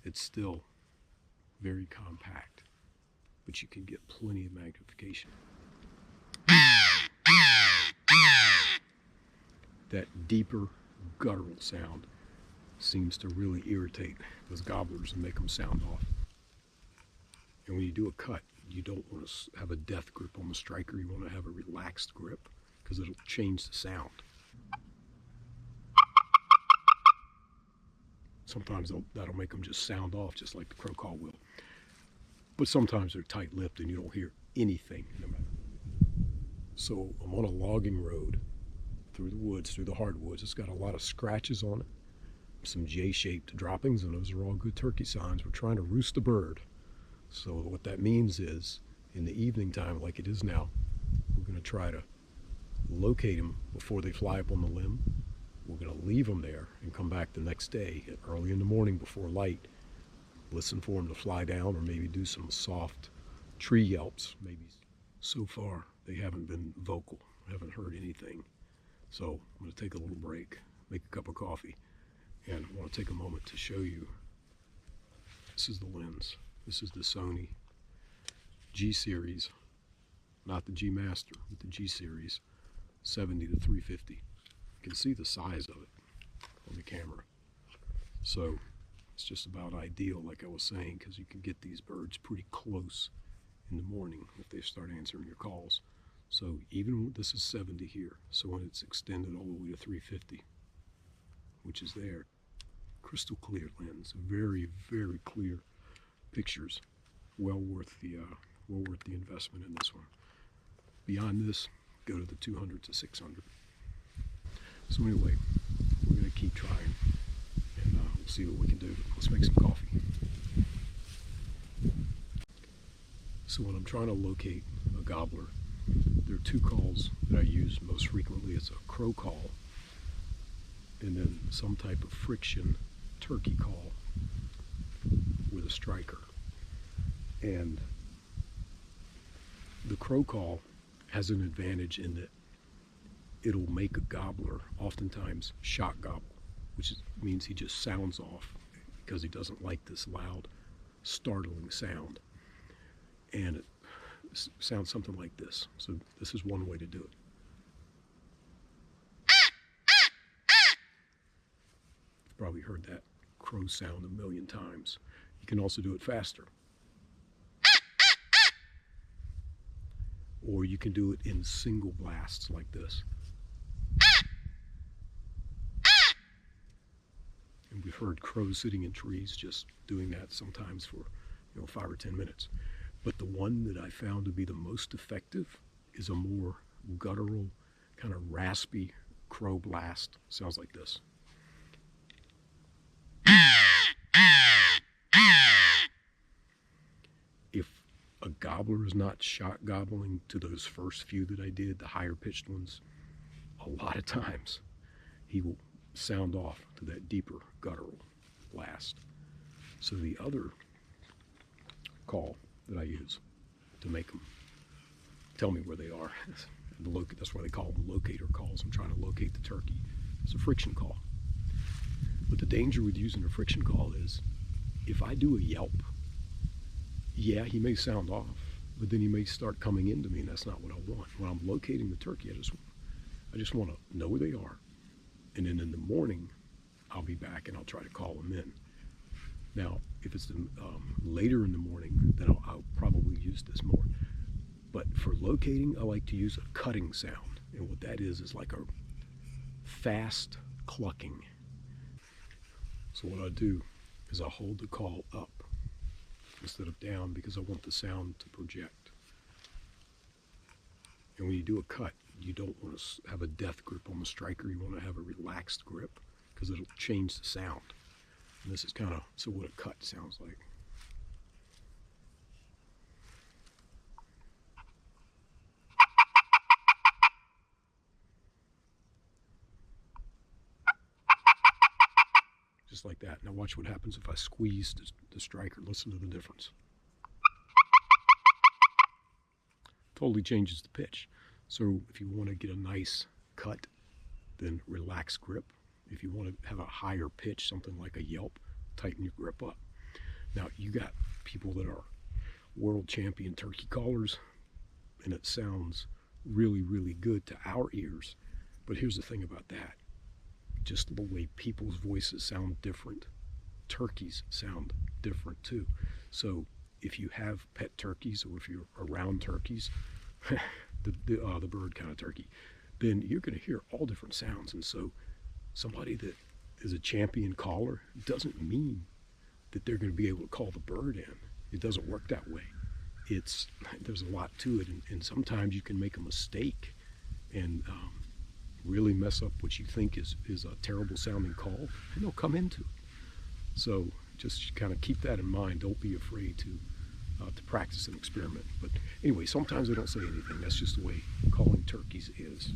it's still very compact, but you can get plenty of magnification. That deeper guttural sound seems to really irritate those gobblers and make them sound off. And when you do a cut, you don't want to have a death grip on the striker. You want to have a relaxed grip because it'll change the sound. Sometimes that'll make them just sound off just like the crow call will. But sometimes they're tight-lipped and you don't hear anything no matter. So I'm on a logging road through the woods, through the hardwoods. It's got a lot of scratches on it, some J-shaped droppings, and those are all good turkey signs. We're trying to roost the bird. So what that means is, in the evening time, like it is now, we're going to try to locate them before they fly up on the limb. We're going to leave them there and come back the next day, early in the morning before light, listen for them to fly down, or maybe do some soft tree yelps. Maybe. So far, they haven't been vocal. I haven't heard anything. So I'm going to take a little break, make a cup of coffee, and I want to take a moment to show you. This is the lens. This is the Sony G series, not the G Master, but the G series 70-350. You can see the size of it on the camera. So it's just about ideal, like I was saying, because you can get these birds pretty close in the morning if they start answering your calls. So even this is 70 here, so when it's extended all the way to 350, which is there, crystal clear lens, very, very clear pictures, well worth the investment in this one. Beyond this, go to the 200 to 600. So anyway, we're going to keep trying, and we'll see what we can do. Let's make some coffee. So when I'm trying to locate a gobbler, there are two calls that I use most frequently. It's a crow call and then some type of friction turkey call with a striker. And the crow call has an advantage in that it'll make a gobbler oftentimes shock gobble, which means he just sounds off because he doesn't like this loud, startling sound. And it sounds something like this. So this is one way to do it. You've probably heard that crow sound a million times. You can also do it faster. Or you can do it in single blasts like this. And we've heard crows sitting in trees just doing that sometimes for 5 or 10 minutes. But the one that I found to be the most effective is a more guttural, kind of raspy crow blast. Sounds like this. If a gobbler is not shock gobbling to those first few that I did, the higher pitched ones, a lot of times he will sound off to that deeper guttural blast. So the other call that I use to make them tell me where they are, that's why they call them locator calls. I'm trying to locate the turkey. It's a friction call. But the danger with using a friction call is if I do a yelp, yeah, he may sound off, but then he may start coming into me, and that's not what I want. When I'm locating the turkey, I just want to know where they are. And then in the morning, I'll be back and I'll try to call them in. Now, if it's later in the morning, then I'll probably use this more. But for locating, I like to use a cutting sound. And what that is like a fast clucking. So what I do is I hold the call up instead of down because I want the sound to project. And when you do a cut, you don't want to have a death grip on the striker. You want to have a relaxed grip because it'll change the sound. And this is kind of what a cut sounds like. Just like that. Now watch what happens if I squeeze the striker. Listen to the difference. Totally changes the pitch. So if you want to get a nice cut, then relax grip. If you want to have a higher pitch, something like a yelp, tighten your grip up. Now, you got people that are world champion turkey callers, and it sounds really, really good to our ears. But here's the thing about that. Just the way people's voices sound different, turkeys sound different too. So if you have pet turkeys, or if you're around turkeys, the bird kind of turkey, then you're going to hear all different sounds. And so somebody that is a champion caller doesn't mean that they're going to be able to call the bird in. It doesn't work that way. There's a lot to it, and sometimes you can make a mistake and really mess up what you think is a terrible sounding call, and they'll come into it. So just kind of keep that in mind. Don't be afraid to practice and experiment. But anyway, sometimes they don't say anything. That's just the way calling turkeys is.